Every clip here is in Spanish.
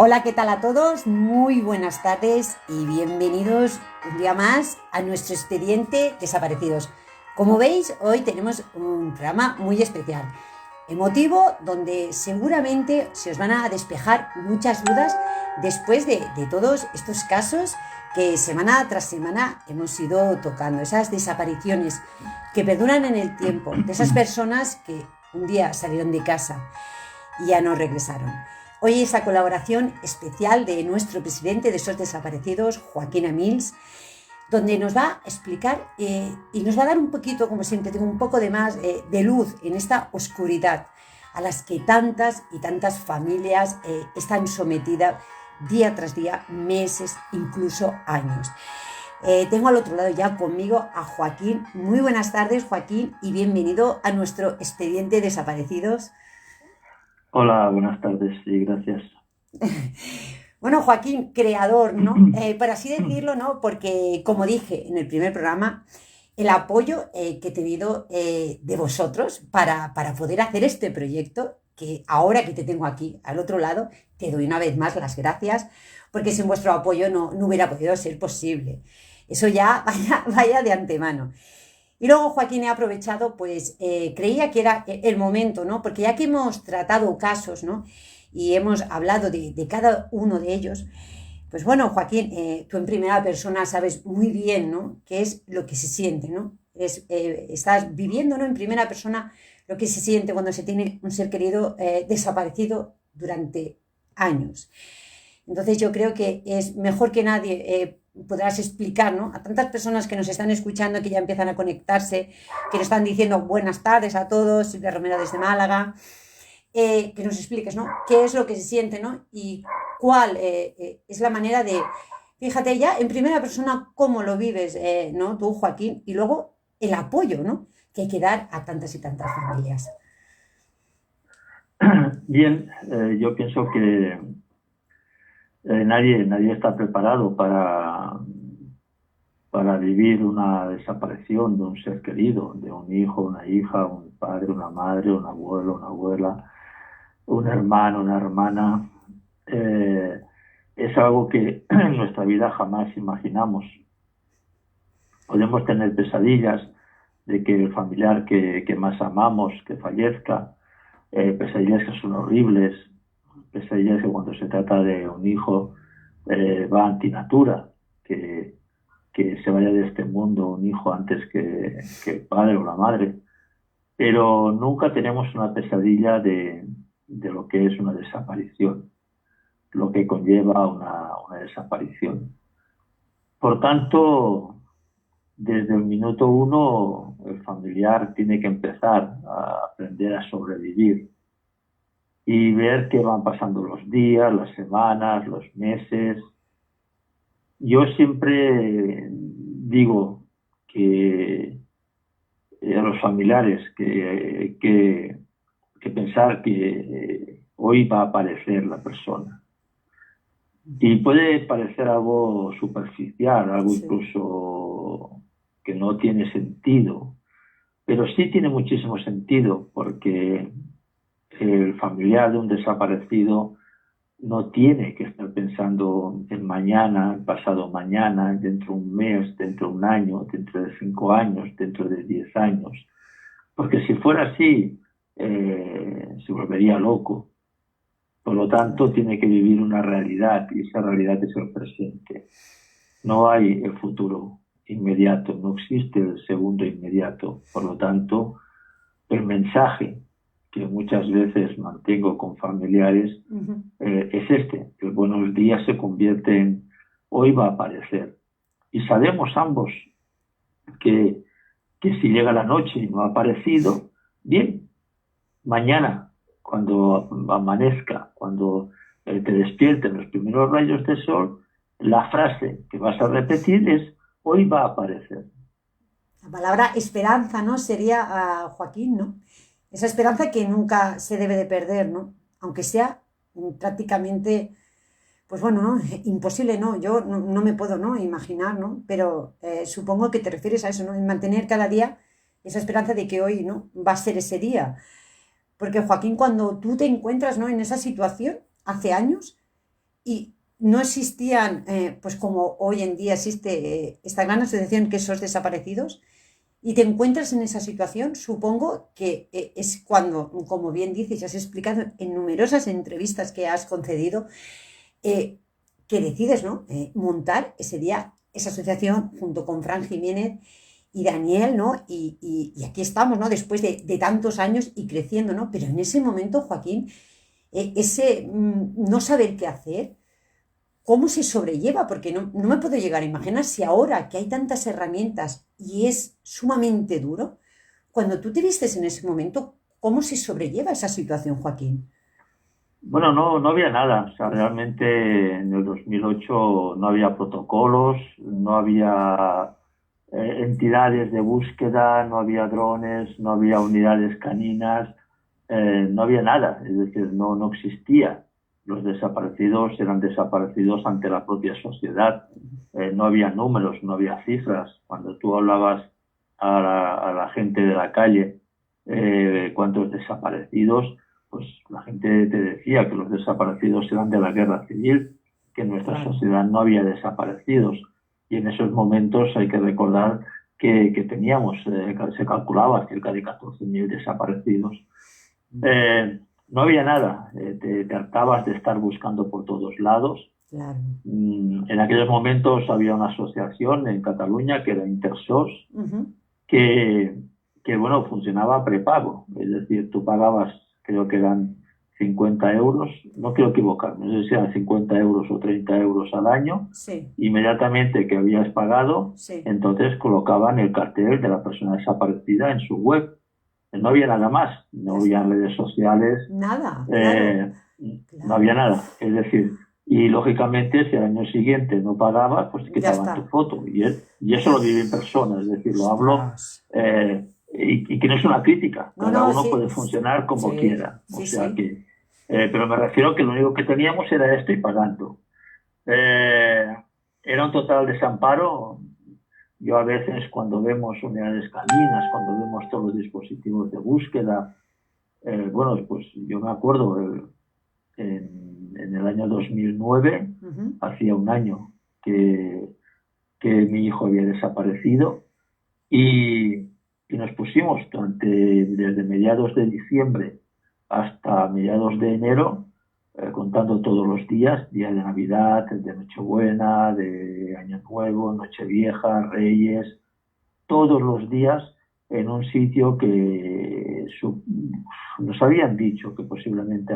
Hola, ¿qué tal a todos? Muy buenas tardes y bienvenidos un día más a nuestro expediente Desaparecidos. Como veis, hoy tenemos un programa muy especial, emotivo, donde seguramente se os van a despejar muchas dudas después de todos estos casos que semana tras semana hemos ido tocando, esas desapariciones que perduran en el tiempo, de esas personas que un día salieron de casa y ya no regresaron. Hoy esa colaboración especial de nuestro presidente de esos desaparecidos, Joaquín Amils, donde nos va a explicar y nos va a dar un poquito, como siempre, un poco de más de luz en esta oscuridad a las que tantas y tantas familias están sometidas día tras día, meses, incluso años. Tengo al otro lado ya conmigo a Joaquín. Muy buenas tardes, Joaquín, y bienvenido a nuestro expediente Desaparecidos. Hola, buenas tardes y gracias. Bueno, Joaquín, creador, ¿no? Por así decirlo, ¿no? Porque, como dije en el primer programa, el apoyo que he tenido de vosotros para poder hacer este proyecto, que ahora que te tengo aquí al otro lado, te doy una vez más las gracias, porque sin vuestro apoyo no hubiera podido ser posible. Eso ya vaya de antemano. Y luego, Joaquín, he aprovechado, pues creía que era el momento, ¿no? Porque ya que hemos tratado casos, ¿no? Y hemos hablado de cada uno de ellos, pues bueno, Joaquín, tú en primera persona sabes muy bien, ¿no? Qué es lo que se siente, ¿no? Estás viviendo, ¿no? En primera persona lo que se siente cuando se tiene un ser querido desaparecido durante años. Entonces yo creo que es mejor que nadie podrás explicar, ¿no? A tantas personas que nos están escuchando, que ya empiezan a conectarse, que nos están diciendo buenas tardes a todos, Silvia Romero desde Málaga, que nos expliques, ¿no? Qué es lo que se siente, ¿no? Y cuál es la manera de, fíjate ya en primera persona cómo lo vives, ¿no? Tú, Joaquín, y luego el apoyo, ¿no? Que hay que dar a tantas y tantas familias. Bien, yo pienso que nadie está preparado para vivir una desaparición de un ser querido, de un hijo, una hija, un padre, una madre, un abuelo, una abuela, un hermano, una hermana. Eh, es algo que en nuestra vida jamás imaginamos. Podemos tener pesadillas de que el familiar que más amamos, que fallezca, pesadillas que son horribles, pesadillas que cuando se trata de un hijo va antinatura, que se vaya de este mundo un hijo antes que el padre o la madre. Pero nunca tenemos una pesadilla de lo que es una desaparición, lo que conlleva una desaparición. Por tanto, desde el minuto uno, el familiar tiene que empezar a aprender a sobrevivir y ver que van pasando los días, las semanas, los meses. Yo siempre digo que a los familiares que pensar que hoy va a aparecer la persona. Y puede parecer algo superficial, algo Sí. incluso que no tiene sentido, pero sí tiene muchísimo sentido porque el familiar de un desaparecido no tiene que estar pensando en mañana, en pasado mañana, dentro de un mes, dentro de un año, dentro de 5 años, dentro de 10 años. Porque si fuera así, se volvería loco. Por lo tanto, tiene que vivir una realidad y esa realidad es el presente. No hay el futuro inmediato, no existe el segundo inmediato. Por lo tanto, el mensaje que muchas veces mantengo con familiares Uh-huh. es este. El buenos días se convierte en hoy va a aparecer. Y sabemos ambos que, que si llega la noche y no ha aparecido, bien, mañana, cuando amanezca, cuando te despierten los primeros rayos de sol, la frase que vas a repetir es hoy va a aparecer. La palabra esperanza, ¿no? Sería Joaquín, ¿no? Esa esperanza que nunca se debe de perder, ¿no? Aunque sea prácticamente, pues bueno, ¿no? Imposible, ¿no? Yo no me puedo, ¿no? Imaginar, ¿no? Pero supongo que te refieres a eso, ¿no? En mantener cada día esa esperanza de que hoy, ¿no? Va a ser ese día. Porque Joaquín, cuando tú te encuentras, ¿no? En esa situación, hace años, y no existían, pues como hoy en día existe esta gran asociación que es SOS Desaparecidos, y te encuentras en esa situación, supongo que es cuando, como bien dices, y has explicado en numerosas entrevistas que has concedido, eh, que decides, ¿no? Montar ese día esa asociación junto con Fran Jiménez y Daniel, ¿no? Y aquí estamos, ¿no? Después de tantos años y creciendo, ¿no? Pero en ese momento, Joaquín, ese no saber qué hacer, ¿cómo se sobrelleva? Porque no me puedo llegar a imaginar si ahora que hay tantas herramientas y es sumamente duro, cuando tú te vistes en ese momento, ¿cómo se sobrelleva esa situación, Joaquín? Bueno, no había nada. O sea, realmente en el 2008 no había protocolos, no había entidades de búsqueda, no había drones, no había unidades caninas, no había nada. Es decir, no existía. Los desaparecidos eran desaparecidos ante la propia sociedad. No había números, no había cifras. Cuando tú hablabas a la gente de la calle, cuántos desaparecidos, pues la gente te decía que los desaparecidos eran de la guerra civil, que en nuestra Claro. sociedad no había desaparecidos. Y en esos momentos hay que recordar que teníamos, se calculaba cerca de 14.000 desaparecidos. No había nada, te hartabas de estar buscando por todos lados. Claro. En aquellos momentos había una asociación en Cataluña que era Intersos, Ujú. que, que bueno, funcionaba prepago. Es decir, tú pagabas, creo que eran 50 euros, no quiero equivocarme, no sé si eran 50 euros o 30 euros al año, Sí, inmediatamente que habías pagado, sí. entonces colocaban el cartel de la persona desaparecida en su web. No había nada más, no Ya había está. redes sociales, Nada, claro, eh, no claro. había nada. Es decir, y lógicamente si al año siguiente no pagabas, pues te Ya quitaban tu está. foto. Y eso lo viví en persona, es decir, lo hablo, Ostras. y que no es una crítica, No, cada no, uno sí, puede funcionar como sí, quiera. O sí, sea sí. que, pero me refiero que lo único que teníamos era esto y pagando. Eh, Era un total desamparo. Yo a veces cuando vemos unidades caninas, cuando vemos todos los dispositivos de búsqueda, bueno, pues yo me acuerdo, en el año 2009, Ujú. hacía un año que, que mi hijo había desaparecido y, y nos pusimos desde mediados de diciembre hasta mediados de enero, contando todos los días, día de Navidad, de Nochebuena, de Año Nuevo, Nochevieja, Reyes, todos los días en un sitio que nos habían dicho que posiblemente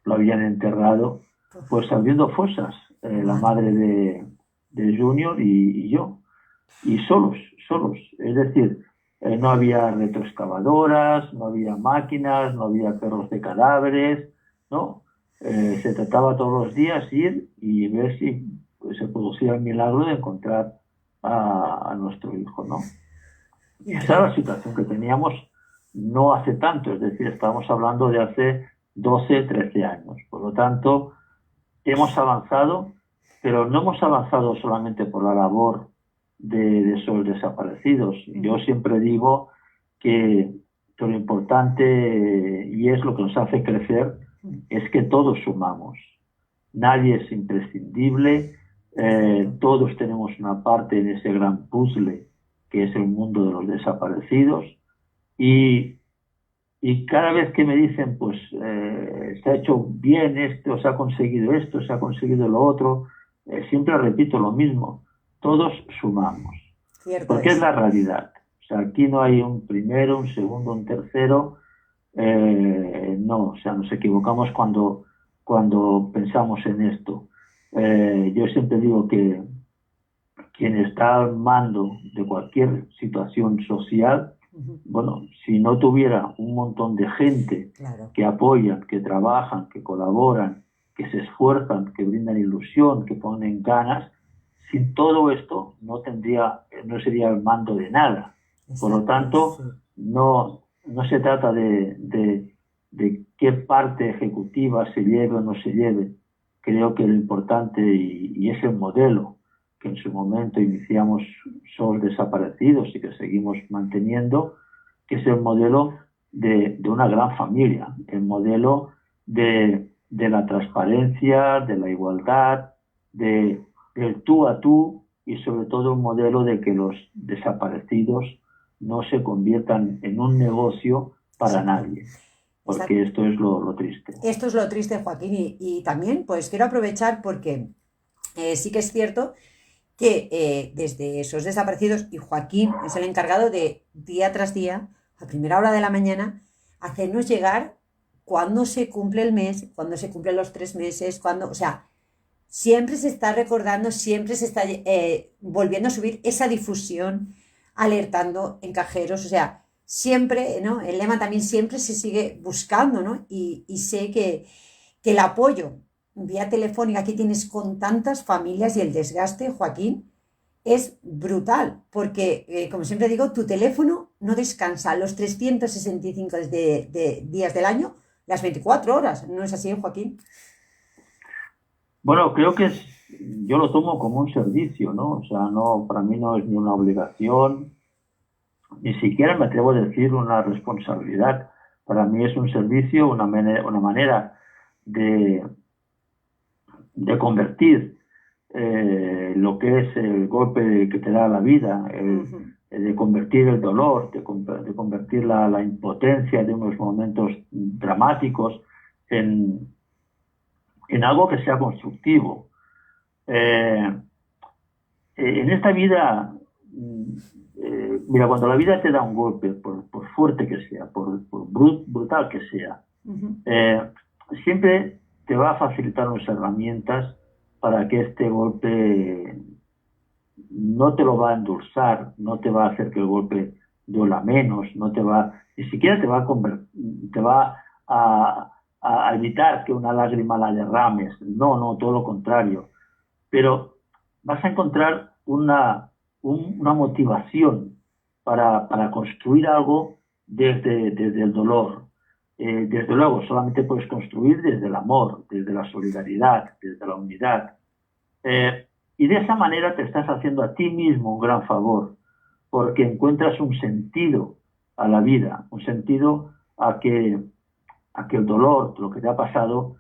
lo habían enterrado, Uf, pues abriendo fosas, la madre madre mía. de Junior y yo, y solos. Es decir, no había retroexcavadoras, no había máquinas, no había perros de cadáveres, ¿no? Se trataba todos los días ir y ver si pues, se producía el milagro de encontrar a nuestro hijo, ¿no? Esa era la Increíble. situación que teníamos no hace tanto, es decir, estamos hablando de hace 12, 13 años. Por lo tanto, hemos avanzado, pero no hemos avanzado solamente por la labor de esos desaparecidos. Yo Ujú. siempre digo que lo importante, y es lo que nos hace crecer, es que todos sumamos. Nadie es imprescindible, Correcto. todos tenemos una parte en ese gran puzzle que es el mundo de los desaparecidos y, y cada vez que me dicen, pues se ha hecho bien esto, se ha conseguido esto, se ha conseguido lo otro, siempre repito lo mismo, todos sumamos, Cierto porque es es. la realidad. O sea, aquí no hay un primero, un segundo, un tercero, no, o sea, nos equivocamos cuando pensamos en esto. Yo siempre digo que quien está al mando de cualquier situación social, Ujú. bueno, si no tuviera un montón de gente Claro. que apoyan, que trabajan, que colaboran, que se esfuerzan, que brindan ilusión, que ponen ganas, sin todo esto no sería el mando de nada. Por lo Exacto, tanto, sí. no se trata de qué parte ejecutiva se lleve o no se lleve. Creo que lo importante y es el modelo que en su momento iniciamos SOS Desaparecidos y que seguimos manteniendo, que es el modelo de una gran familia, el modelo de la transparencia, de la igualdad, del tú a tú y sobre todo un modelo de que los desaparecidos no se conviertan en un negocio para nadie, porque esto es lo triste. Esto es lo triste, Joaquín, y también pues quiero aprovechar porque sí que es cierto que desde esos desaparecidos, y Joaquín es el encargado de día tras día, a primera hora de la mañana, hacernos llegar cuándo se cumple el mes, cuándo se cumplen los 3 meses, cuándo, o sea, siempre se está recordando, siempre se está volviendo a subir esa difusión, alertando en cajeros, o sea, siempre, ¿no? El lema también siempre se sigue buscando, ¿no? Y sé que el apoyo vía telefónica que tienes con tantas familias y el desgaste, Joaquín, es brutal, porque, como siempre digo, tu teléfono no descansa los 365 días del año, las 24 horas, ¿no es así, Joaquín? Bueno, creo que yo lo tomo como un servicio, ¿no? O sea, no, para mí no es ni una obligación, ni siquiera me atrevo a decir una responsabilidad. Para mí es un servicio, una manera de, de convertir lo que es el golpe que te da la vida, de convertir el dolor, de convertir la impotencia de unos momentos dramáticos en algo que sea constructivo. En esta vida, mira, cuando la vida te da un golpe, por fuerte que sea, por brutal que sea, siempre te va a facilitar unas herramientas para que este golpe no te lo va a endulzar, no te va a hacer que el golpe duela menos, no te va, ni siquiera te va a evitar que una lágrima la derrames, no, todo lo contrario. Pero vas a encontrar una motivación para construir algo desde el dolor. Desde luego, solamente puedes construir desde el amor, desde la solidaridad, desde la unidad. Y de esa manera te estás haciendo a ti mismo un gran favor, porque encuentras un sentido a la vida, un sentido a que el dolor, lo que te ha pasado,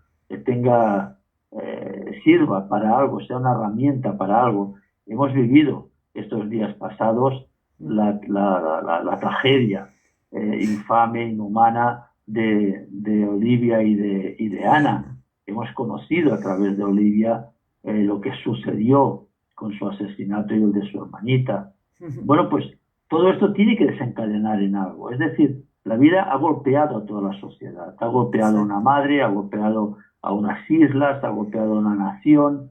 sirva para algo, sea una herramienta para algo. Hemos vivido estos días pasados la tragedia infame, inhumana de Olivia y de Ana. Hemos conocido a través de Olivia lo que sucedió con su asesinato y el de su hermanita. Bueno, pues todo esto tiene que desencadenar en algo. Es decir, la vida ha golpeado a toda la sociedad. Ha golpeado a una madre, ha golpeado a unas islas, ha golpeado a una nación.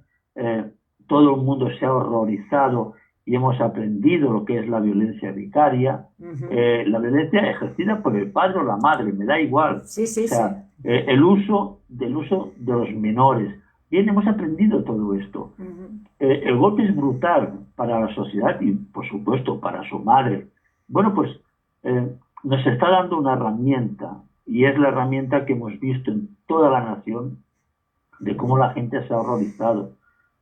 Todo el mundo se ha horrorizado y hemos aprendido lo que es la violencia vicaria. La violencia ejercida por el padre o la madre, me da igual. El uso de los menores. Bien, hemos aprendido todo esto. El golpe es brutal para la sociedad y, por supuesto, para su madre. Bueno, pues nos está dando una herramienta, y es la herramienta que hemos visto en toda la nación, de cómo la gente se ha horrorizado,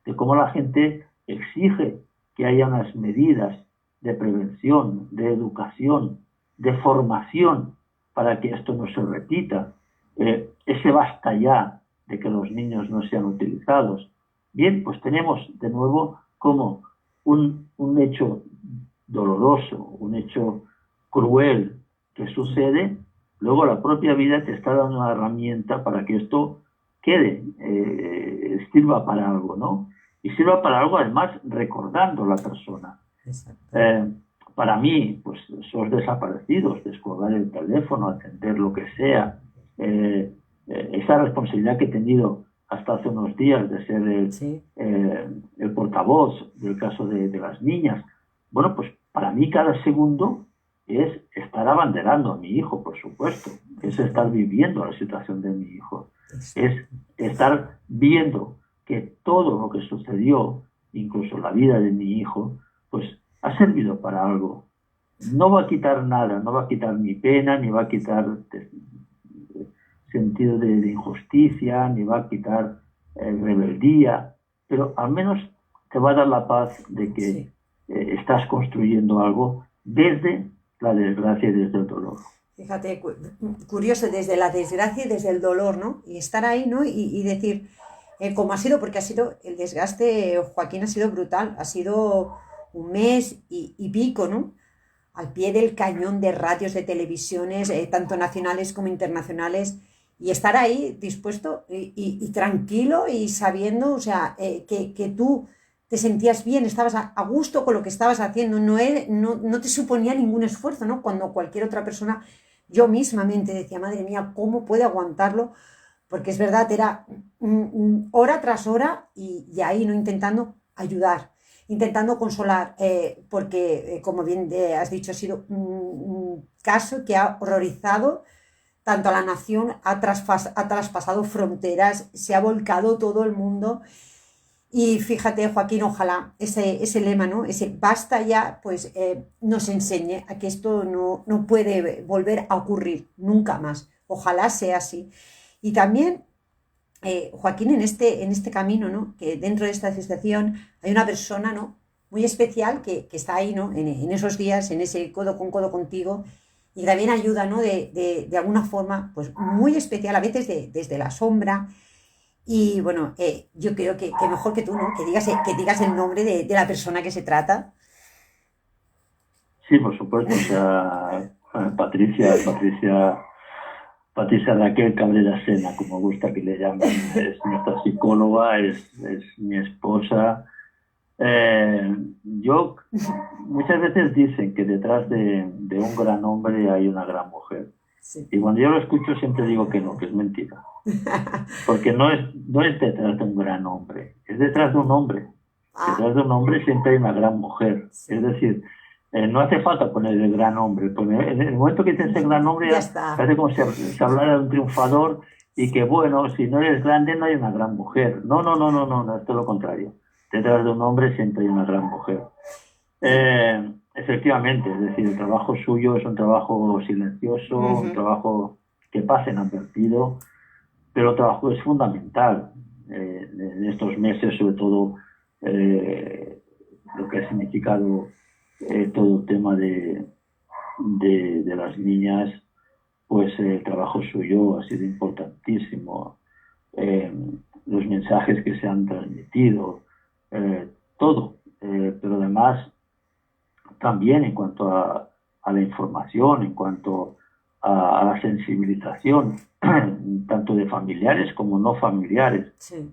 de cómo la gente exige que haya unas medidas de prevención, de educación, de formación, para que esto no se repita. Ese basta ya de que los niños no sean utilizados. Bien, pues tenemos de nuevo como un hecho doloroso, un hecho cruel que sucede, luego la propia vida te está dando una herramienta para que esto quede, sirva para algo, ¿no? Y sirva para algo además recordando a la persona. Para mí, pues esos desaparecidos, descolgar el teléfono, atender lo que sea, esa responsabilidad que he tenido hasta hace unos días de ser el portavoz del caso de las niñas. Bueno, pues para mí cada segundo es estar abanderando a mi hijo, por supuesto, es estar viviendo la situación de mi hijo, es estar viendo que todo lo que sucedió, incluso la vida de mi hijo, pues ha servido para algo. No va a quitar nada, no va a quitar ni pena, ni va a quitar sentido de injusticia, ni va a quitar rebeldía, pero al menos te va a dar la paz de que estás construyendo algo desde la desgracia y desde el dolor. Fíjate, curioso, desde la desgracia y desde el dolor, ¿no? Y estar ahí, ¿no? Y decir, cómo ha sido, porque ha sido, el desgaste, Joaquín, ha sido brutal, ha sido un mes y pico, ¿no? Al pie del cañón de radios, de televisiones, tanto nacionales como internacionales, y estar ahí dispuesto y tranquilo y sabiendo, o sea, que tú te sentías bien, estabas a gusto con lo que estabas haciendo, no te suponía ningún esfuerzo, ¿no? Cuando cualquier otra persona, yo mismamente decía, madre mía, ¿cómo puede aguantarlo? Porque es verdad, era hora tras hora y ahí, ¿no? Intentando ayudar, intentando consolar, porque, como bien has dicho, ha sido un caso que ha horrorizado tanto a la nación, ha traspasado fronteras, se ha volcado todo el mundo. Y fíjate, Joaquín, ojalá ese lema, ¿no? Ese basta ya, pues nos enseñe a que esto no puede volver a ocurrir nunca más. Ojalá sea así. Y también, Joaquín, en este camino, ¿no? Que dentro de esta asociación hay una persona, ¿no? Muy especial que está ahí, ¿no? En esos días, en ese codo con codo contigo, y también ayuda, ¿no? De alguna forma, pues muy especial, a veces desde la sombra. Y bueno, yo creo que mejor que tú, ¿no? Que digas el nombre de la persona que se trata. Sí, por supuesto, o sea, Patricia Raquel Cabrera Sena, como gusta que le llamen, es nuestra psicóloga, es mi esposa. Yo, muchas veces dicen que detrás de un gran hombre hay una gran mujer. Sí. Y cuando yo lo escucho siempre digo que no, que es mentira. Porque no es detrás de un gran hombre, es detrás de un hombre. Detrás de un hombre siempre hay una gran mujer. Sí. Es decir, no hace falta poner el gran hombre. En el momento que dices el gran hombre, Ya está. parece como si se hablara de un triunfador y que, bueno, si no eres grande no hay una gran mujer. No, es todo lo contrario. Detrás de un hombre siempre hay una gran mujer. Efectivamente, es decir, el trabajo suyo es un trabajo silencioso, un trabajo que pasa inadvertido, pero el trabajo es fundamental en estos meses, sobre todo lo que ha significado todo el tema de las niñas, pues el trabajo suyo ha sido importantísimo. Los mensajes que se han transmitido, todo, pero además también en cuanto a la información, en cuanto a la sensibilización, tanto de familiares como no familiares. Sí.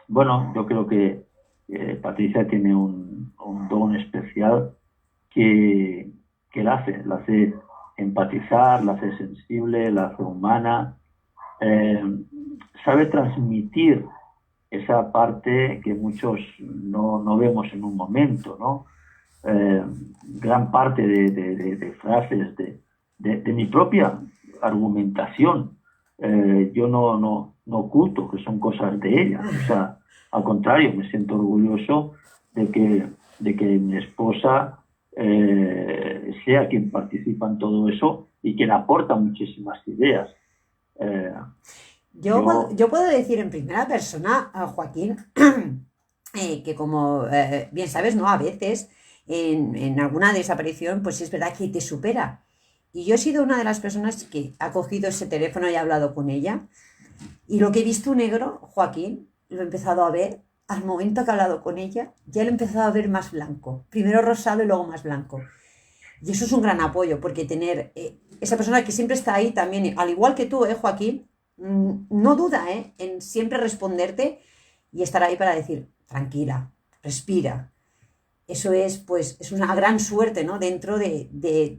Bueno, yo creo que Patricia tiene un don especial que la hace empatizar, la hace sensible, la hace humana, sabe transmitir esa parte que muchos no vemos en un momento, ¿no? Gran parte de frases de mi propia argumentación, yo no oculto que son cosas de ella. O sea, al contrario, me siento orgulloso de que mi esposa sea quien participa en todo eso y quien aporta muchísimas ideas. Yo puedo decir en primera persona, Joaquín, que como bien sabes, ¿no? A veces en alguna desaparición, pues es verdad que te supera. Y yo he sido una de las personas que ha cogido ese teléfono y ha hablado con ella. Y lo que he visto negro, Joaquín, lo he empezado a ver al momento que he hablado con ella, ya lo he empezado a ver más blanco. Primero rosado y luego más blanco. Y eso es un gran apoyo, porque tener esa persona que siempre está ahí también, al igual que tú, Joaquín, no duda en siempre responderte y estar ahí para decir, tranquila, respira. Eso es una gran suerte, ¿no? Dentro de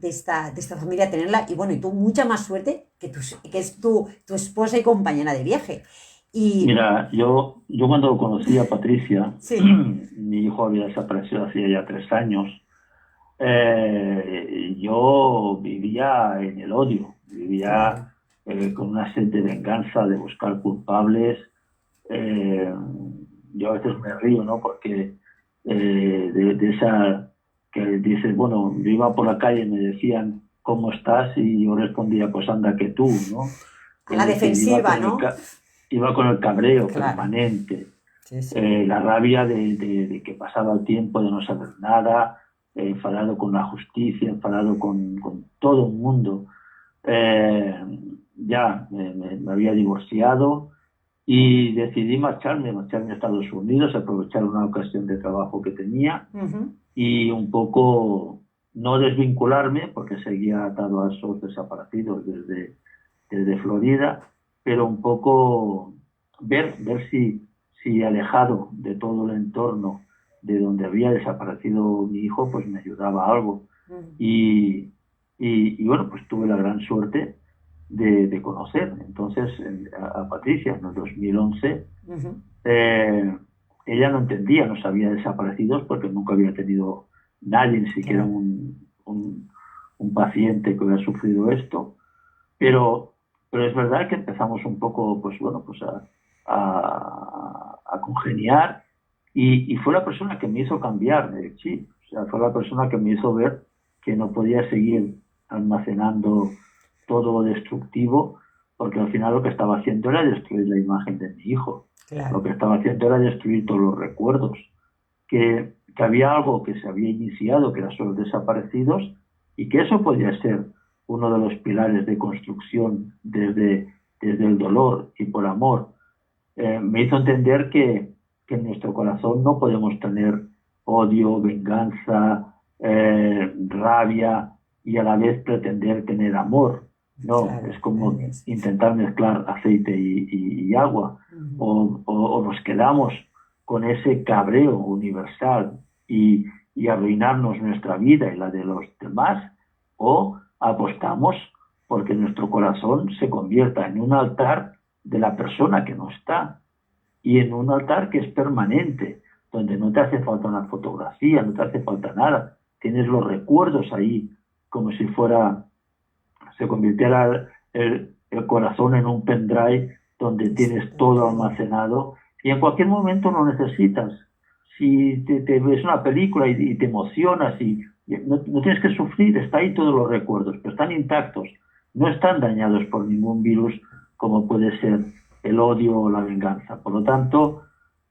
esta familia tenerla. Y bueno, y tú mucha más suerte que es tu esposa y compañera de viaje. Y... Mira, yo cuando conocí a Patricia, sí. Mi hijo había desaparecido hacía ya 3 años. Yo vivía en el odio, vivía con una sed de venganza, de buscar culpables. Yo a veces me río, ¿no? Porque de esa que dices, bueno, yo iba por la calle y me decían, ¿cómo estás? Y yo respondía, pues anda que tú, ¿no? A la defensiva, ¿no? Iba con el cabreo permanente, sí. La rabia de que pasaba el tiempo, de no saber nada, enfadado con la justicia, enfadado con todo el mundo. Ya me había divorciado y decidí marcharme a Estados Unidos, aprovechar una ocasión de trabajo que tenía y un poco no desvincularme, porque seguía atado a esos desaparecidos desde Florida, pero un poco ver si alejado de todo el entorno de donde había desaparecido mi hijo, pues me ayudaba a algo. Y bueno, pues tuve la gran suerte de conocer entonces a Patricia en el 2011. Ella no entendía, no sabía desaparecidos porque nunca había tenido nadie, ni siquiera un paciente que hubiera sufrido esto. Pero es verdad que empezamos un poco, pues bueno, pues a congeniar y fue la persona que me hizo cambiar de chip. O sea, fue la persona que me hizo ver que no podía seguir almacenando todo lo destructivo, porque al final lo que estaba haciendo era destruir la imagen de mi hijo. Claro. Lo que estaba haciendo era destruir todos los recuerdos. Que había algo que se había iniciado, que eran los desaparecidos, y que eso podía ser uno de los pilares de construcción desde el dolor y por amor. Me hizo entender que en nuestro corazón no podemos tener odio, venganza, rabia y a la vez pretender tener amor. No, claro, es como intentar mezclar aceite y agua. O nos quedamos con ese cabreo universal y arruinarnos nuestra vida y la de los demás, o apostamos porque nuestro corazón se convierta en un altar de la persona que no está y en un altar que es permanente, donde no te hace falta una fotografía, no te hace falta nada, tienes los recuerdos ahí como si se convirtiera el corazón en un pendrive donde tienes todo almacenado y en cualquier momento lo necesitas. Si te ves una película y te emocionas y no tienes que sufrir, está ahí todos los recuerdos, pero están intactos, no están dañados por ningún virus como puede ser el odio o la venganza. Por lo tanto,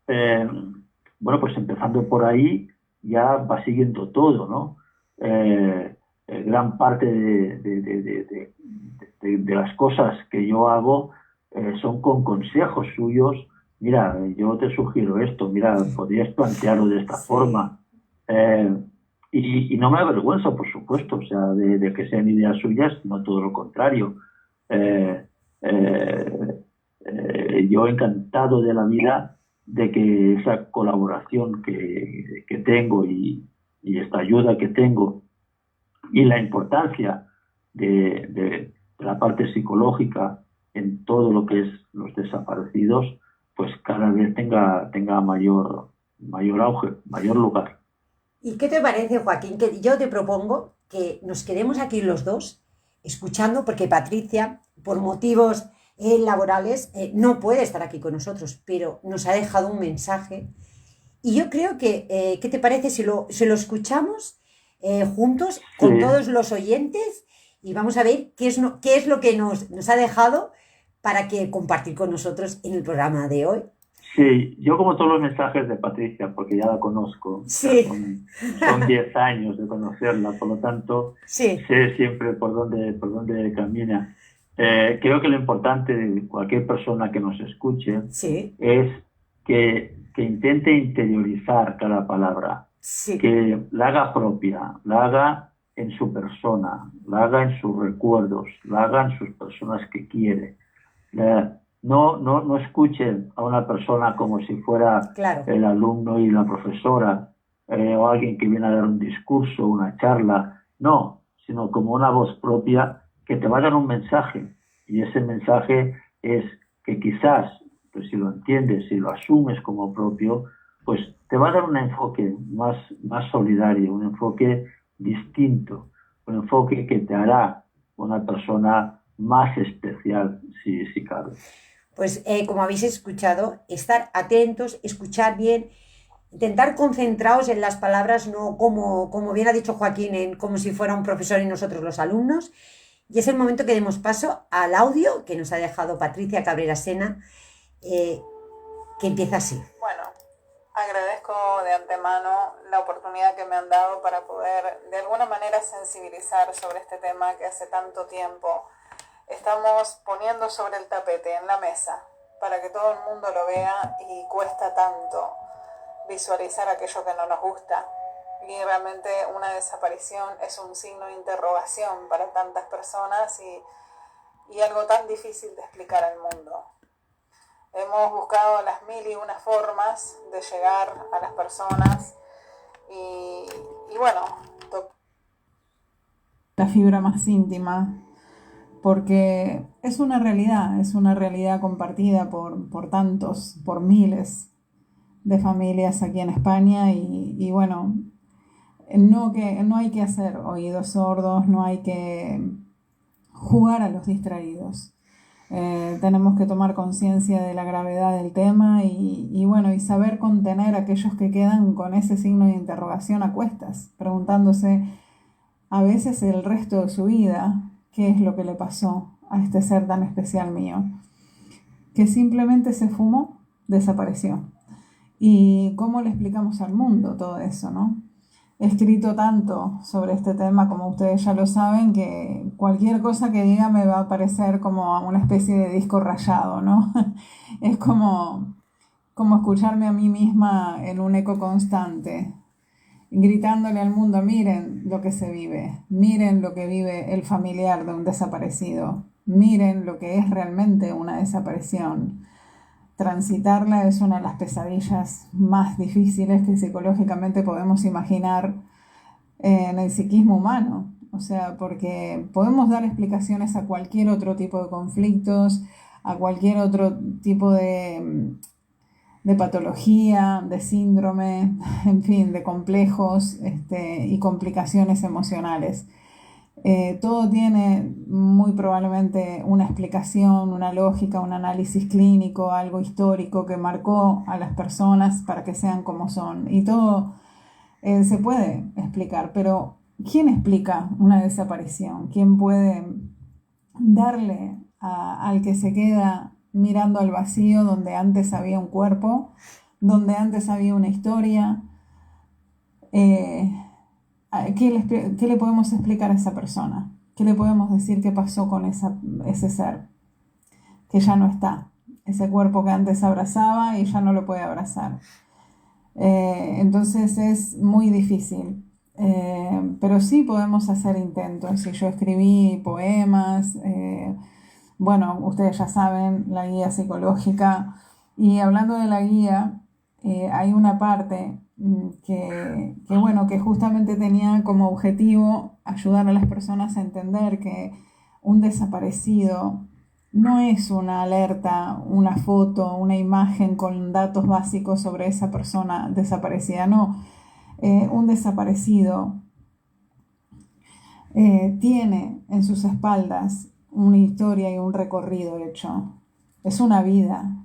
bueno, pues empezando por ahí ya va siguiendo todo, ¿no? Gran parte de las cosas que yo hago son con consejos suyos. Mira, yo te sugiero esto, mira, podrías plantearlo de esta forma. Y no me avergüenzo, por supuesto, o sea, de que sean ideas suyas, no todo lo contrario. Yo encantado de la vida de que esa colaboración que tengo y esta ayuda que tengo y la importancia de la parte psicológica en todo lo que es los desaparecidos, pues cada vez tenga mayor auge, mayor lugar. ¿Y qué te parece, Joaquín? Que yo te propongo que nos quedemos aquí los dos escuchando, porque Patricia, por motivos laborales, no puede estar aquí con nosotros, pero nos ha dejado un mensaje. Y yo creo que, ¿qué te parece si lo escuchamos juntos con todos los oyentes? Y vamos a ver qué es lo que nos ha dejado para que compartir con nosotros en el programa de hoy. Sí, yo como todos los mensajes de Patricia, porque ya la conozco, sí. son 10 años de conocerla, por lo tanto sé siempre por dónde camina. Creo que lo importante de cualquier persona que nos escuche es que intente interiorizar cada palabra, que la haga propia, la haga en su persona, la haga en sus recuerdos, la haga en sus personas que quiere. No escuchen a una persona como si fuera el alumno y la profesora o alguien que viene a dar un discurso, una charla, no, sino como una voz propia que te va a dar un mensaje, y ese mensaje es que quizás, pues si lo entiendes, si lo asumes como propio, pues te va a dar un enfoque más solidario, un enfoque distinto, un enfoque que te hará una persona más especial, si cabe. Pues como habéis escuchado, estar atentos, escuchar bien, intentar concentraros en las palabras, no como bien ha dicho Joaquín, como si fuera un profesor y nosotros los alumnos. Y es el momento que demos paso al audio que nos ha dejado Patricia Cabrera Sena, que empieza así. Bueno, Agradezco de antemano la oportunidad que me han dado para poder de alguna manera sensibilizar sobre este tema que hace tanto tiempo estamos poniendo sobre el tapete, en la mesa, para que todo el mundo lo vea, y cuesta tanto visualizar aquello que no nos gusta. Y realmente una desaparición es un signo de interrogación para tantas personas y algo tan difícil de explicar al mundo. Hemos buscado las mil y una formas de llegar a las personas y bueno, la fibra más íntima, porque es una realidad compartida por tantos, por miles de familias aquí en España y bueno, no hay que hacer oídos sordos, no hay que jugar a los distraídos. Tenemos que tomar conciencia de la gravedad del tema y bueno, y saber contener a aquellos que quedan con ese signo de interrogación a cuestas, preguntándose a veces el resto de su vida qué es lo que le pasó a este ser tan especial mío, que simplemente se fumó, desapareció. ¿Y cómo le explicamos al mundo todo eso, no? He escrito tanto sobre este tema, como ustedes ya lo saben, que cualquier cosa que diga me va a parecer como una especie de disco rayado, ¿no? Es como escucharme a mí misma en un eco constante, gritándole al mundo: miren lo que se vive, miren lo que vive el familiar de un desaparecido, miren lo que es realmente una desaparición. Transitarla es una de las pesadillas más difíciles que psicológicamente podemos imaginar en el psiquismo humano. O sea, porque podemos dar explicaciones a cualquier otro tipo de conflictos, a cualquier otro tipo de patología, de síndrome, en fin, de complejos y complicaciones emocionales. Todo tiene muy probablemente una explicación, una lógica, un análisis clínico, algo histórico que marcó a las personas para que sean como son. Y todo se puede explicar, pero ¿quién explica una desaparición? ¿Quién puede darle al que se queda mirando al vacío donde antes había un cuerpo, donde antes había una historia? ¿Qué le podemos explicar a esa persona? ¿Qué le podemos decir que pasó con ese ser que ya no está? Ese cuerpo que antes abrazaba y ya no lo puede abrazar. Entonces es muy difícil. Pero sí podemos hacer intentos. Y yo escribí poemas. Bueno, ustedes ya saben, la guía psicológica. Y hablando de la guía, hay una parte que justamente tenía como objetivo ayudar a las personas a entender que un desaparecido no es una alerta, una foto, una imagen con datos básicos sobre esa persona desaparecida. No, un desaparecido tiene en sus espaldas una historia y un recorrido hecho. Es una vida.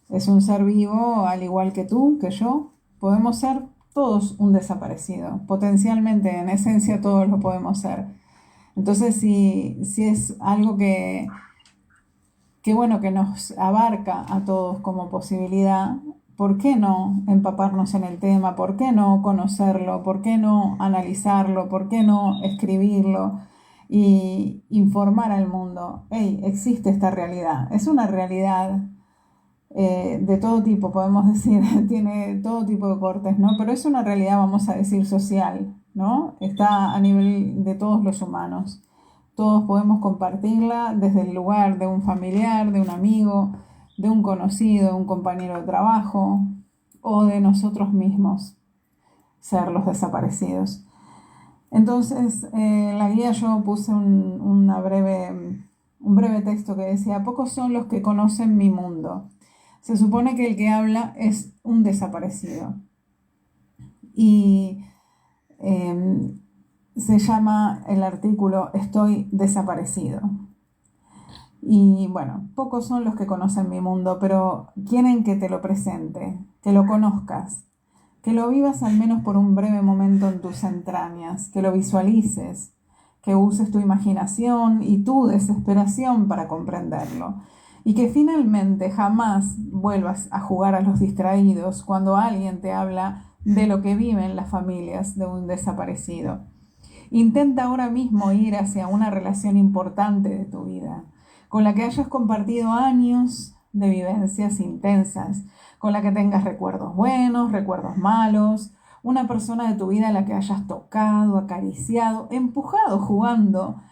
Es un ser vivo, al igual que tú, que yo. Podemos ser todos un desaparecido. Potencialmente, en esencia, todos lo podemos ser. Entonces, si es algo que nos abarca a todos como posibilidad, ¿por qué no empaparnos en el tema? ¿Por qué no conocerlo? ¿Por qué no analizarlo? ¿Por qué no escribirlo? Y informar al mundo: hey, existe esta realidad. Es una realidad de todo tipo, podemos decir, tiene todo tipo de cortes, ¿no? Pero es una realidad, vamos a decir, social, ¿no? Está a nivel de todos los humanos. Todos podemos compartirla desde el lugar de un familiar, de un amigo, de un conocido, de un compañero de trabajo o de nosotros mismos, ser los desaparecidos. Entonces, en la guía yo puse un breve texto que decía: pocos son los que conocen mi mundo. Se supone que el que habla es un desaparecido. Y se llama el artículo Estoy desaparecido. Y bueno, pocos son los que conocen mi mundo, pero quieren que te lo presente, que lo conozcas, que lo vivas al menos por un breve momento en tus entrañas, que lo visualices, que uses tu imaginación y tu desesperación para comprenderlo. Y que finalmente jamás vuelvas a jugar a los distraídos cuando alguien te habla de lo que viven las familias de un desaparecido. Intenta ahora mismo ir hacia una relación importante de tu vida, con la que hayas compartido años de vivencias intensas, con la que tengas recuerdos buenos, recuerdos malos, una persona de tu vida a la que hayas tocado, acariciado, empujado jugando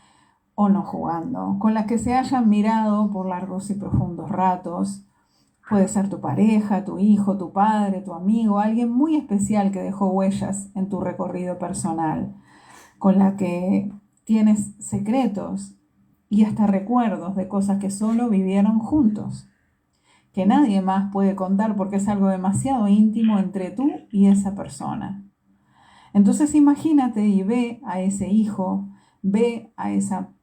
o no jugando, con la que se hayan mirado por largos y profundos ratos. Puede ser tu pareja, tu hijo, tu padre, tu amigo, alguien muy especial que dejó huellas en tu recorrido personal, con la que tienes secretos y hasta recuerdos de cosas que solo vivieron juntos, que nadie más puede contar porque es algo demasiado íntimo entre tú y esa persona. Entonces imagínate y ve a ese hijo, ve a esa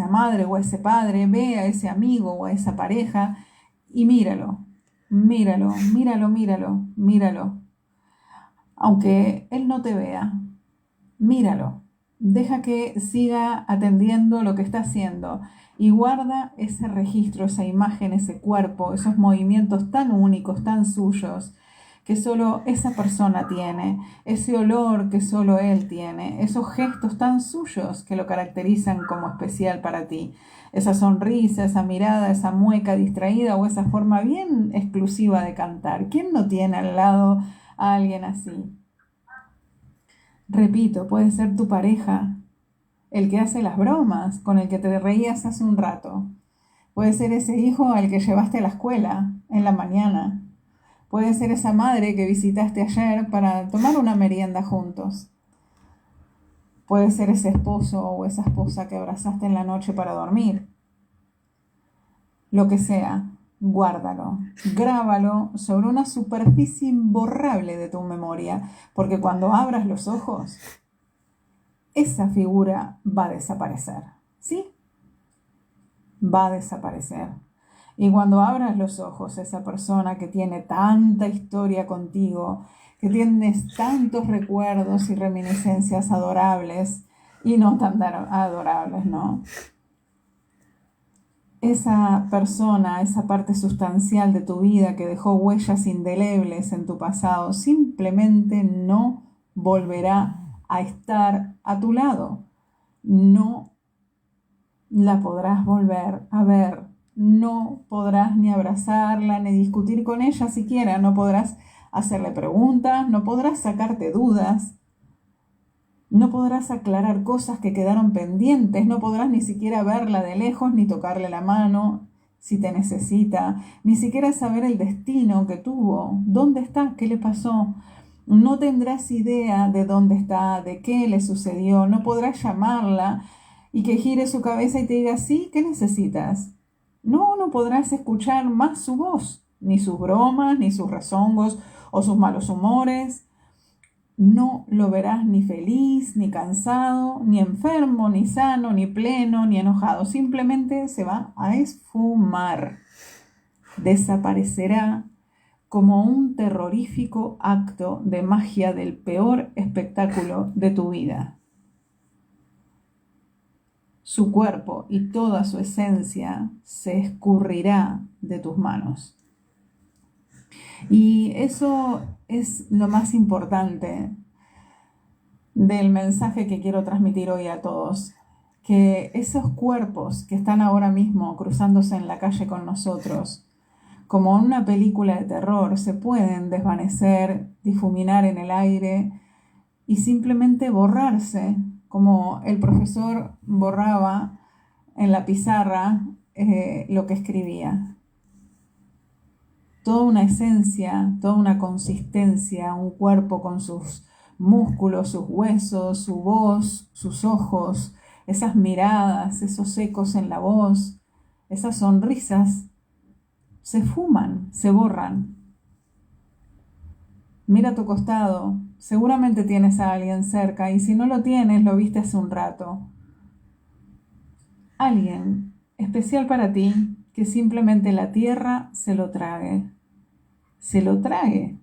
madre o a ese padre, ve a ese amigo o a esa pareja y míralo, míralo, míralo, míralo, míralo. Aunque él no te vea, míralo. Deja que siga atendiendo lo que está haciendo y guarda ese registro, esa imagen, ese cuerpo, esos movimientos tan únicos, tan suyos, que solo esa persona tiene, ese olor que solo él tiene, esos gestos tan suyos que lo caracterizan como especial para ti, esa sonrisa, esa mirada, esa mueca distraída o esa forma bien exclusiva de cantar. ¿Quién no tiene al lado a alguien así? Repito, puede ser tu pareja, el que hace las bromas, con el que te reías hace un rato. Puede ser ese hijo al que llevaste a la escuela en la mañana. Puede ser esa madre que visitaste ayer para tomar una merienda juntos. Puede ser ese esposo o esa esposa que abrazaste en la noche para dormir. Lo que sea, guárdalo, grábalo sobre una superficie imborrable de tu memoria, porque cuando abras los ojos, esa figura va a desaparecer, ¿sí? Va a desaparecer. Y cuando abras los ojos, esa persona que tiene tanta historia contigo, que tienes tantos recuerdos y reminiscencias adorables y no tan adorables, ¿no? Esa persona, esa parte sustancial de tu vida que dejó huellas indelebles en tu pasado, simplemente no volverá a estar a tu lado. No la podrás volver a ver. No podrás ni abrazarla, ni discutir con ella siquiera. No podrás hacerle preguntas, no podrás sacarte dudas. No podrás aclarar cosas que quedaron pendientes, no podrás ni siquiera verla de lejos, ni tocarle la mano si te necesita, ni siquiera saber el destino que tuvo, dónde está, qué le pasó. No tendrás idea de dónde está, de qué le sucedió, no podrás llamarla y que gire su cabeza y te diga, sí, ¿qué necesitas? No podrás escuchar más su voz, ni sus bromas, ni sus rezongos o sus malos humores. No lo verás ni feliz, ni cansado, ni enfermo, ni sano, ni pleno, ni enojado. Simplemente se va a esfumar. Desaparecerá como un terrorífico acto de magia del peor espectáculo de tu vida. Su cuerpo y toda su esencia se escurrirá de tus manos. Y eso es lo más importante del mensaje que quiero transmitir hoy a todos, que esos cuerpos que están ahora mismo cruzándose en la calle con nosotros, como en una película de terror, se pueden desvanecer, difuminar en el aire y simplemente borrarse, como el profesor borraba en la pizarra lo que escribía. Toda una esencia, toda una consistencia, un cuerpo con sus músculos, sus huesos, su voz, sus ojos, esas miradas, esos ecos en la voz, esas sonrisas, se fuman, se borran. Mira a tu costado, seguramente tienes a alguien cerca y si no lo tienes, lo viste hace un rato. Alguien especial para ti, que simplemente la tierra se lo trague. Se lo trague.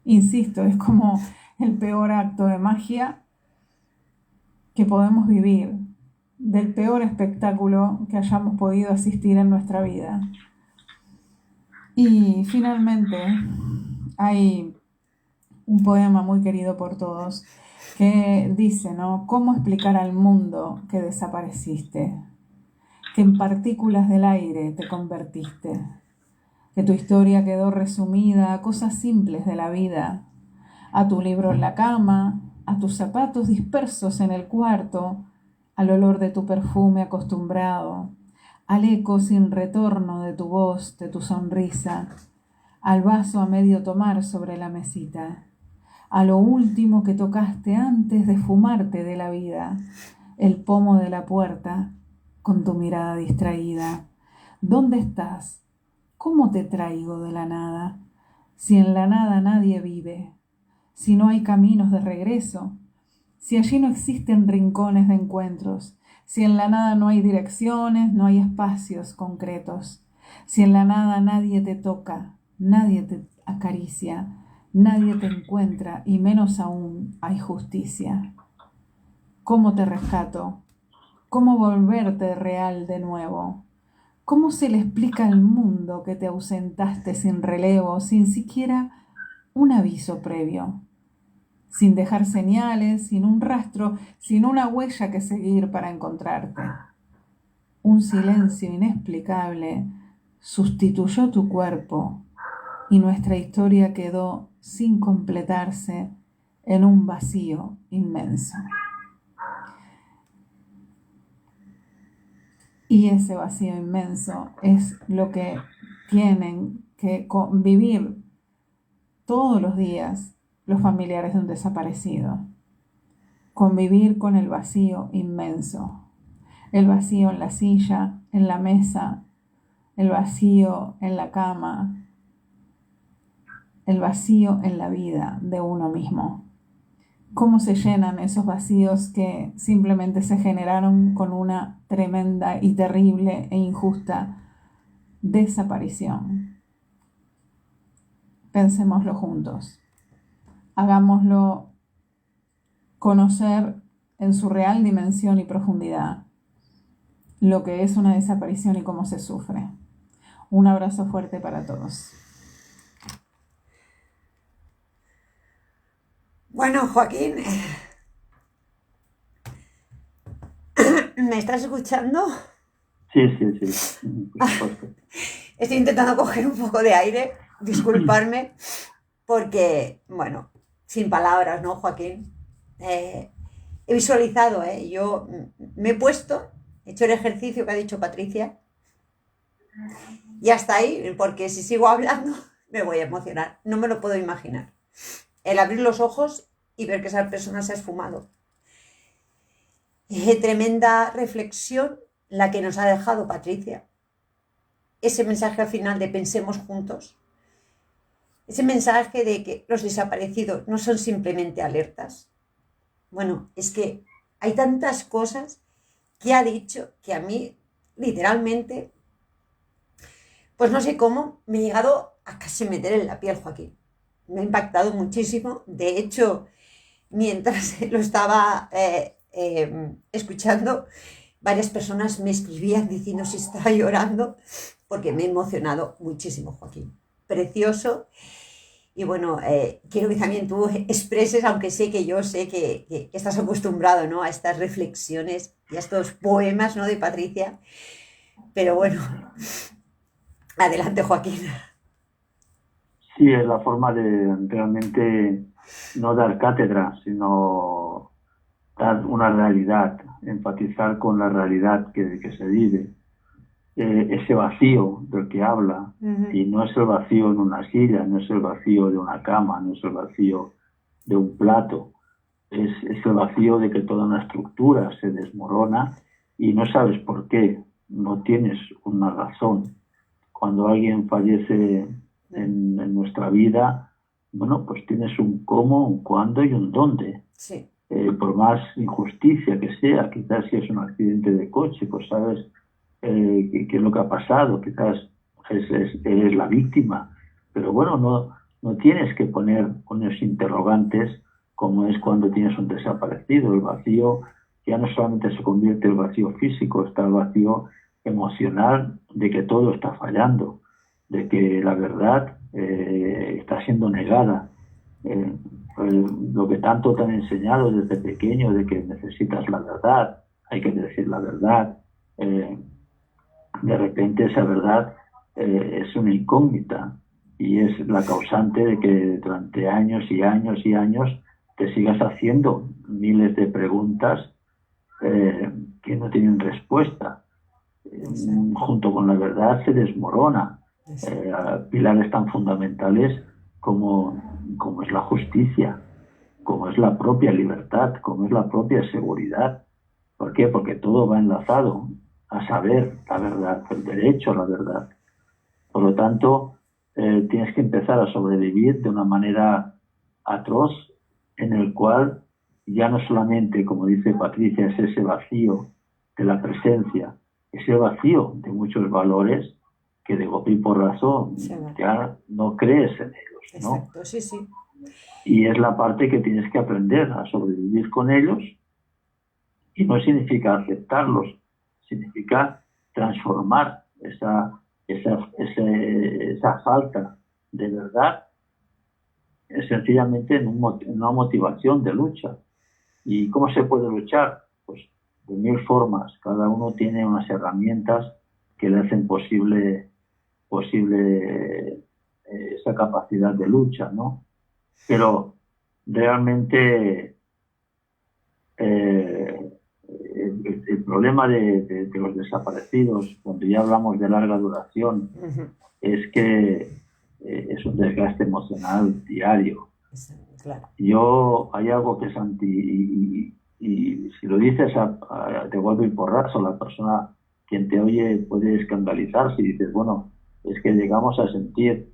Insisto, es como el peor acto de magia que podemos vivir. del peor espectáculo que hayamos podido asistir en nuestra vida. Y finalmente hay un poema muy querido por todos que dice, ¿no? ¿Cómo explicar al mundo que desapareciste? Que en partículas del aire te convertiste, que tu historia quedó resumida a cosas simples de la vida, a tu libro en la cama, a tus zapatos dispersos en el cuarto, al olor de tu perfume acostumbrado, al eco sin retorno de tu voz, de tu sonrisa, al vaso a medio tomar sobre la mesita, a lo último que tocaste antes de fumarte de la vida, el pomo de la puerta con tu mirada distraída. ¿Dónde estás? ¿Cómo te traigo de la nada? Si en la nada nadie vive, si no hay caminos de regreso, si allí no existen rincones de encuentros, si en la nada no hay direcciones, no hay espacios concretos, si en la nada nadie te toca, nadie te acaricia, nadie te encuentra y menos aún hay justicia. ¿Cómo te rescato? ¿Cómo volverte real de nuevo? ¿Cómo se le explica al mundo que te ausentaste sin relevo, sin siquiera un aviso previo? Sin dejar señales, sin un rastro, sin una huella que seguir para encontrarte. Un silencio inexplicable sustituyó tu cuerpo y nuestra historia quedó sin completarse en un vacío inmenso. Y ese vacío inmenso es lo que tienen que vivir todos los días los familiares de un desaparecido. Convivir con el vacío inmenso. El vacío en la silla, en la mesa, el vacío en la cama, el vacío en la vida de uno mismo. ¿Cómo se llenan esos vacíos que simplemente se generaron con una tremenda y terrible e injusta desaparición? Pensémoslo juntos. Hagámoslo conocer en su real dimensión y profundidad lo que es una desaparición y cómo se sufre. Un abrazo fuerte para todos. Bueno, Joaquín, ¿me estás escuchando? Sí. Por supuesto. Estoy intentando coger un poco de aire, disculparme, porque, bueno, sin palabras, ¿no, Joaquín? He visualizado, yo me he puesto, he hecho el ejercicio que ha dicho Patricia, y hasta ahí, porque si sigo hablando me voy a emocionar, no me lo puedo imaginar. El abrir los ojos y ver que esa persona se ha esfumado. Tremenda reflexión la que nos ha dejado Patricia. Ese mensaje al final de pensemos juntos. Ese mensaje de que los desaparecidos no son simplemente alertas. Bueno, es que hay tantas cosas que ha dicho que a mí, literalmente, pues no sé cómo, me he llegado a casi meter en la piel, Joaquín. Me ha impactado muchísimo. De hecho, mientras lo estaba escuchando, varias personas me escribían diciendo si estaba llorando, porque me he emocionado muchísimo, Joaquín. Precioso. Y bueno, quiero que también tú expreses, aunque sé que estás acostumbrado, ¿no?, a estas reflexiones y a estos poemas, ¿no?, de Patricia. Pero bueno, adelante, Joaquín. Sí, es la forma de realmente no dar cátedra, sino dar una realidad, enfatizar con la realidad que se vive. Ese vacío del que habla, y no es el vacío en una silla, no es el vacío de una cama, no es el vacío de un plato, es el vacío de que toda una estructura se desmorona y no sabes por qué, no tienes una razón. Cuando alguien fallece en nuestra vida, bueno, pues tienes un cómo, un cuándo y un dónde. Sí. Por más injusticia que sea, quizás si es un accidente de coche, pues sabes qué es lo que ha pasado, quizás eres la víctima, pero bueno, no tienes que poner unos interrogantes como es cuando tienes un desaparecido. El vacío ya no solamente se convierte el vacío físico, está el vacío emocional de que todo está fallando, de que la verdad está siendo negada. Lo que tanto te han enseñado desde pequeño, de que necesitas la verdad, hay que decir la verdad, de repente esa verdad es una incógnita y es la causante de que durante años y años y años te sigas haciendo miles de preguntas que no tienen respuesta. Junto con la verdad se desmorona pilares tan fundamentales como es la justicia, como es la propia libertad, como es la propia seguridad. ¿Por qué? Porque todo va enlazado a saber la verdad, el derecho a la verdad. Por lo tanto, tienes que empezar a sobrevivir de una manera atroz, en el cual ya no solamente, como dice Patricia, es ese vacío de la presencia, ese vacío de muchos valores que de golpe y porrazo ya no crees en ellos, ¿no? Exacto, sí, sí. Y es la parte que tienes que aprender a sobrevivir con ellos, y no significa aceptarlos, significa transformar esa falta de verdad sencillamente en una motivación de lucha. ¿Y cómo se puede luchar? Pues de mil formas. Cada uno tiene unas herramientas que le hacen posible esa capacidad de lucha, ¿no? Pero realmente el problema de los desaparecidos, cuando ya hablamos de larga duración, es que es un desgaste emocional diario. Claro. Hay algo que es y si lo dices de golpe y porrazo, la persona quien te oye puede escandalizarse y dices, bueno, es que llegamos a sentir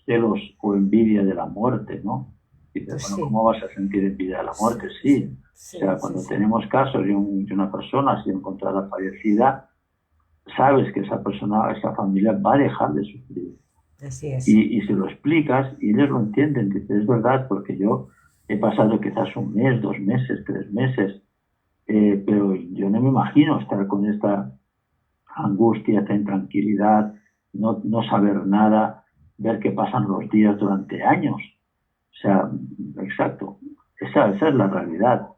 celos o envidia de la muerte, ¿no? Y dices, Pues bueno, sí. ¿cómo vas a sentir envidia de la muerte? Sí. O sea, cuando tenemos casos de una persona ha sido encontrada fallecida, sabes que esa persona, esa familia va a dejar de sufrir. Así es. Y se lo explicas y ellos lo entienden. Dices, es verdad, porque yo he pasado quizás un mes, 2 meses, 3 meses, pero yo no me imagino estar con esta angustia, esta intranquilidad, no saber nada, ver que pasan los días durante años. O sea, exacto, esa es la realidad.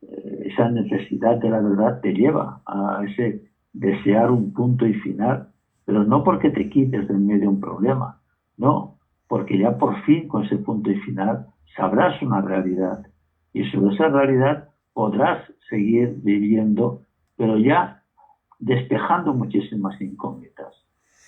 Esa necesidad de la verdad te lleva a ese desear un punto y final, pero no porque te quites del medio un problema, no, porque ya por fin con ese punto y final sabrás una realidad y sobre esa realidad podrás seguir viviendo, pero ya despejando muchísimas incógnitas,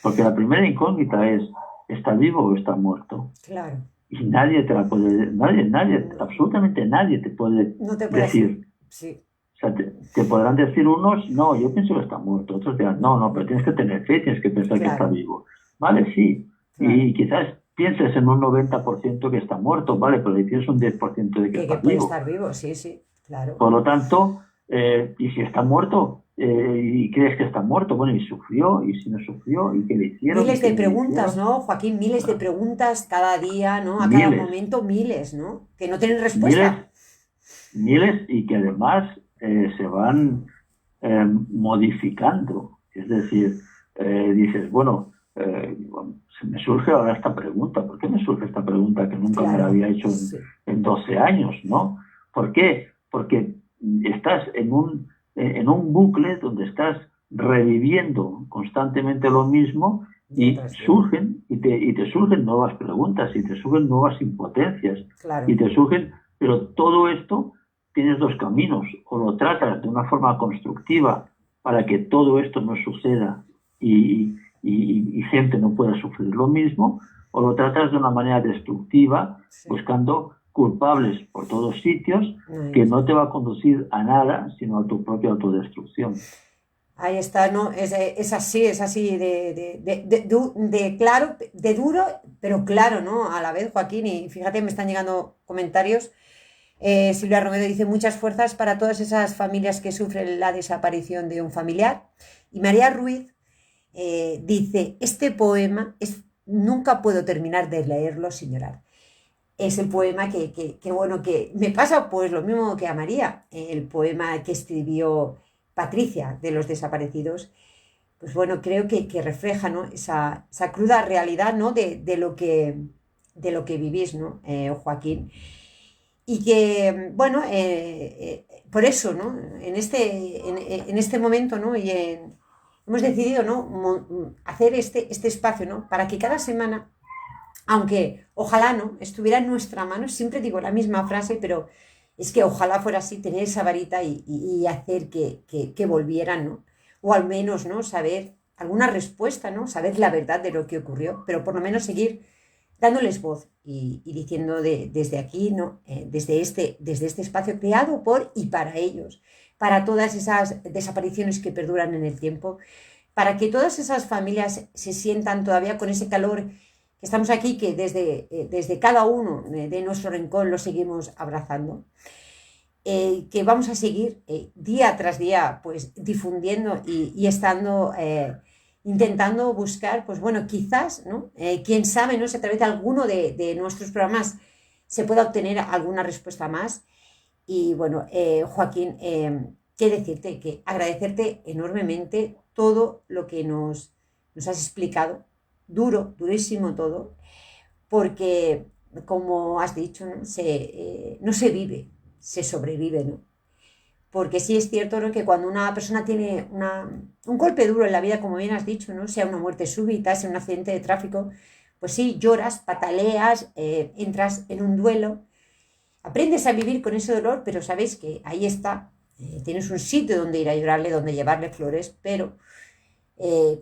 porque la primera incógnita es, ¿está vivo o está muerto? Claro. Y nadie te la puede, nadie, absolutamente nadie te puede decir. Sí. O sea, te podrán decir unos, no, yo pienso que está muerto, otros dirán, no, pero tienes que tener fe, tienes que pensar que está vivo. Vale, sí, y quizás pienses en un 90% que está muerto, vale, pero ahí tienes un 10% de que está puede vivo. estar vivo, sí, claro. Por lo tanto, y si está muerto, y crees que está muerto, bueno, y sufrió, y si no sufrió, y qué le hicieron. Miles de preguntas, ¿no, Joaquín? Miles de preguntas cada día, ¿no? A cada momento, miles, ¿no? Que no tienen respuesta. Miles, y que además se van modificando. Es decir, dices, bueno, se me surge ahora esta pregunta. ¿Por qué me surge esta pregunta que nunca me la había hecho en 12 años, ¿no? ¿Por qué? Porque estás en un bucle donde estás reviviendo constantemente lo mismo y surgen y te surgen nuevas preguntas y te surgen nuevas impotencias y te surgen, pero todo esto tienes 2 caminos: o lo tratas de una forma constructiva para que todo esto no suceda y gente no pueda sufrir lo mismo, o lo tratas de una manera destructiva, buscando culpables por todos sitios, que no te va a conducir a nada, sino a tu propia autodestrucción. Ahí está, ¿no? Es así de claro, de duro, pero claro, ¿no? A la vez, Joaquín, y fíjate, me están llegando comentarios. Silvia Romero dice, muchas fuerzas para todas esas familias que sufren la desaparición de un familiar. Y María Ruiz dice, este poema nunca puedo terminar de leerlo sin llorar. es el poema bueno, que me pasa pues lo mismo que a María, el poema que escribió Patricia de los desaparecidos, pues bueno, creo que refleja, ¿no? esa cruda realidad, ¿no? de lo que vivís, ¿no? Joaquín. Y que, bueno, por eso, ¿no? En este momento, ¿no? Hemos decidido, ¿no? Hacer este espacio, ¿no? Para que cada semana, aunque ojalá no estuviera en nuestra mano, siempre digo la misma frase, pero es que ojalá fuera así, tener esa varita y hacer que volvieran, ¿no? O al menos, ¿no? Saber alguna respuesta, ¿no? Saber la verdad de lo que ocurrió, pero por lo menos seguir dándoles voz y diciendo desde aquí, ¿no? Desde este espacio creado por y para ellos, para todas esas desapariciones que perduran en el tiempo, para que todas esas familias se sientan todavía con ese calor que estamos aquí, que desde cada uno de nuestro rincón lo seguimos abrazando. Que vamos a seguir día tras día pues difundiendo y estando intentando buscar, pues bueno, quizás, ¿no? Quién sabe, ¿no? Si a través de alguno de nuestros programas se pueda obtener alguna respuesta más. Y bueno, Joaquín, qué decirte, que agradecerte enormemente todo lo que nos has explicado, durísimo todo, porque como has dicho, ¿no? No se vive, se sobrevive, ¿no? Porque sí es cierto, ¿no? Que cuando una persona tiene un golpe duro en la vida, como bien has dicho, ¿no? Sea una muerte súbita, sea un accidente de tráfico, pues sí, lloras, pataleas, entras en un duelo, aprendes a vivir con ese dolor, pero sabes que ahí está, tienes un sitio donde ir a llorarle, donde llevarle flores, pero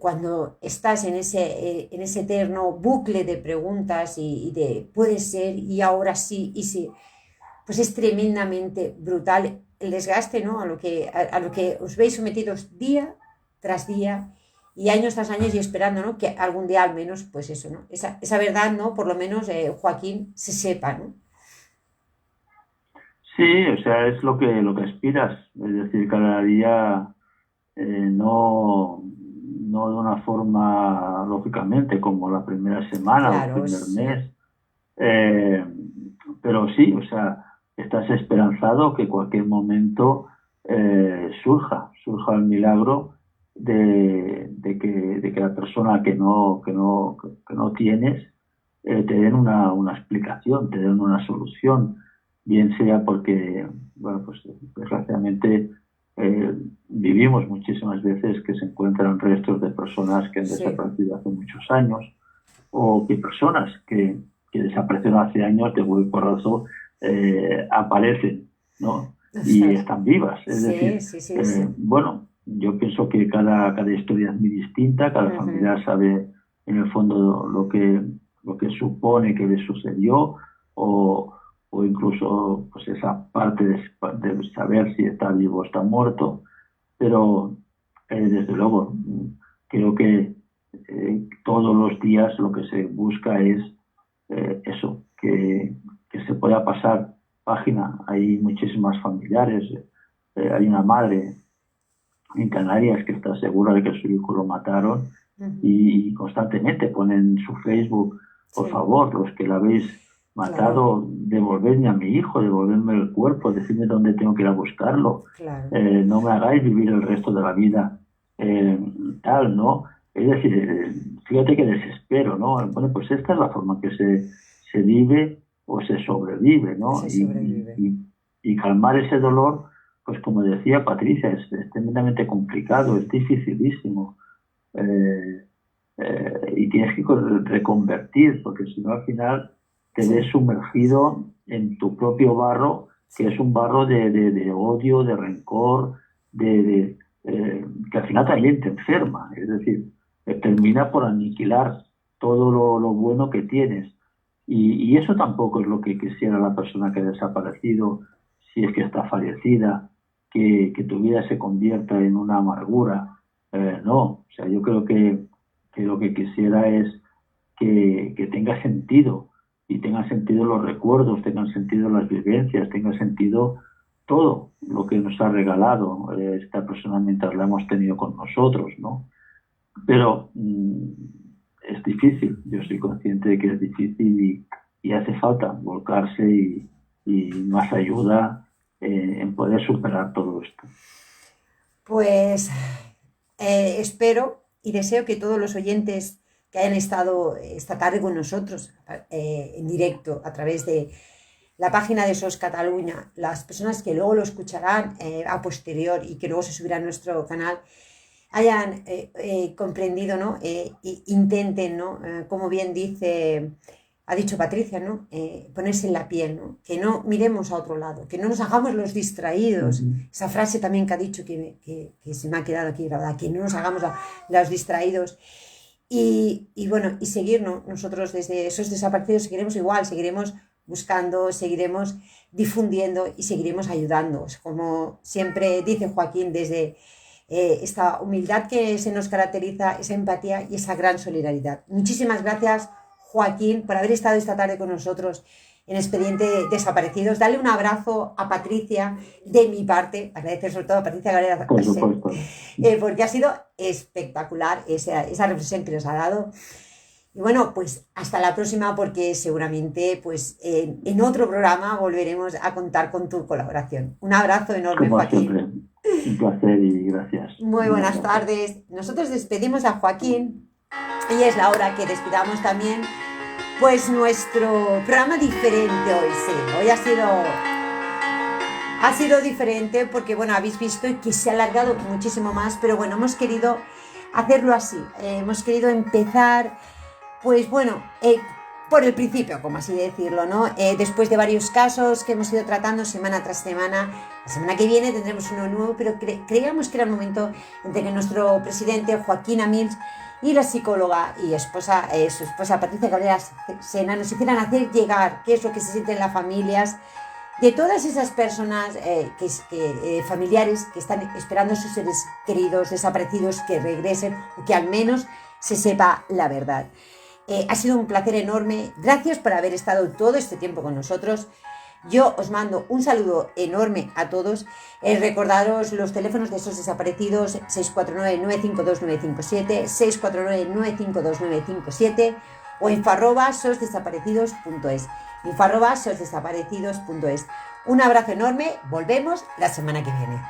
cuando estás en ese eterno bucle de preguntas y de puede ser, y ahora sí, y sí, pues es tremendamente brutal el desgaste, ¿no? A lo que os veis sometidos día tras día y años tras años y esperando, ¿no? Que algún día al menos, pues eso, ¿no? Esa verdad, ¿no? Por lo menos, Joaquín, se sepa, ¿no? Sí, o sea, es lo que aspiras, es decir, cada día no de una forma, lógicamente, como la primera semana o el Claro, primer sí. mes, eh, pero sí, o sea, estás esperanzado que cualquier momento surja el milagro de que la persona que no tienes te den una explicación, te den una solución, bien sea porque, bueno, pues desgraciadamente vivimos muchísimas veces que se encuentran restos de personas que han Sí, desaparecido hace muchos años o que personas que desaparecieron hace años de buen porrazo aparecen, ¿no? Y ostras. están vivas. Es Sí, decir, sí, sí, sí. bueno, yo pienso que cada historia es muy distinta, cada Ujú. familiar sabe en el fondo lo que supone que le sucedió o, o incluso pues esa parte de saber si está vivo o está muerto, pero desde luego creo que todos los días lo que se busca es eso, que se pueda pasar página. Hay muchísimas familiares, hay una madre en Canarias que está segura de que su hijo lo mataron Ujú. y constantemente ponen en su Facebook, por Sí, favor, los que lo habéis claro, matado, devolvedme a mi hijo, devolvedme el cuerpo, decidme dónde tengo que ir a buscarlo, claro. no me hagáis vivir el resto de la vida eh, tal, ¿no? Es decir, fíjate que desespero, ¿no? Bueno, pues esta es la forma que se vive o se sobrevive, ¿no? Se sobrevive. Y calmar ese dolor, pues como decía Patricia, es tremendamente complicado, es dificilísimo. Eh, y tienes que reconvertir, porque si no al final te ves Sí, sumergido en tu propio barro, que es un barro de odio, de rencor, que al final también te enferma, es decir, termina por aniquilar todo lo bueno que tienes. Y eso tampoco es lo que quisiera la persona que ha desaparecido, si es que está fallecida, que tu vida se convierta en una amargura. No, o sea, yo creo que lo que quisiera es que tenga sentido y tengan sentido los recuerdos, tengan sentido las vivencias, tenga sentido todo lo que nos ha regalado esta persona mientras la hemos tenido con nosotros, ¿no? Pero es difícil, yo soy consciente de que es difícil y hace falta volcarse y más ayuda en poder superar todo esto. Pues espero y deseo que todos los oyentes que hayan estado esta tarde con nosotros en directo a través de la página de SOS Cataluña, las personas que luego lo escucharán a posterior y que luego se subirán a nuestro canal, hayan comprendido, ¿no? Intenten, ¿no? Como bien ha dicho Patricia, ¿no? Ponerse en la piel, ¿no? Que no miremos a otro lado, que no nos hagamos los distraídos. Esa frase también que ha dicho que se me ha quedado aquí grabada, que no nos hagamos los distraídos. Y bueno, y seguir, ¿no? Nosotros desde esos desaparecidos seguiremos igual, seguiremos buscando, seguiremos difundiendo y seguiremos ayudando. Como siempre dice Joaquín, desde esta humildad que se nos caracteriza, esa empatía y esa gran solidaridad. Muchísimas gracias, Joaquín, por haber estado esta tarde con nosotros en Expediente Desaparecidos. Dale un abrazo a Patricia de mi parte, agradecer sobre todo a Patricia Galera, porque ha sido espectacular esa reflexión que nos ha dado. Y bueno, pues hasta la próxima, porque seguramente pues en otro programa volveremos a contar con tu colaboración. Un abrazo enorme, como Joaquín. Siempre. Un placer y gracias. Muy buenas tardes. Nosotros despedimos a Joaquín y es la hora que despidamos también pues nuestro programa diferente hoy. Sí, hoy ha sido diferente porque, bueno, habéis visto que se ha alargado muchísimo más, pero bueno, hemos querido hacerlo así. Hemos querido empezar, pues bueno, por el principio, como así decirlo, ¿no? Después de varios casos que hemos ido tratando semana tras semana. La semana que viene tendremos uno nuevo, pero creíamos que era el momento entre que nuestro presidente Joaquín Amils y la psicóloga y su esposa Patricia Cabrera Sena nos hicieran hacer llegar qué es lo que se siente en las familias de todas esas personas, familiares que están esperando a sus seres queridos desaparecidos que regresen o que al menos se sepa la verdad. Ha sido un placer enorme. Gracias por haber estado todo este tiempo con nosotros. Yo os mando un saludo enorme a todos. Recordaros los teléfonos de esos desaparecidos: 649-952-957, 649-952-957 o info@sosdesaparecidos.es, info@sosdesaparecidos.es. Un abrazo enorme. Volvemos la semana que viene.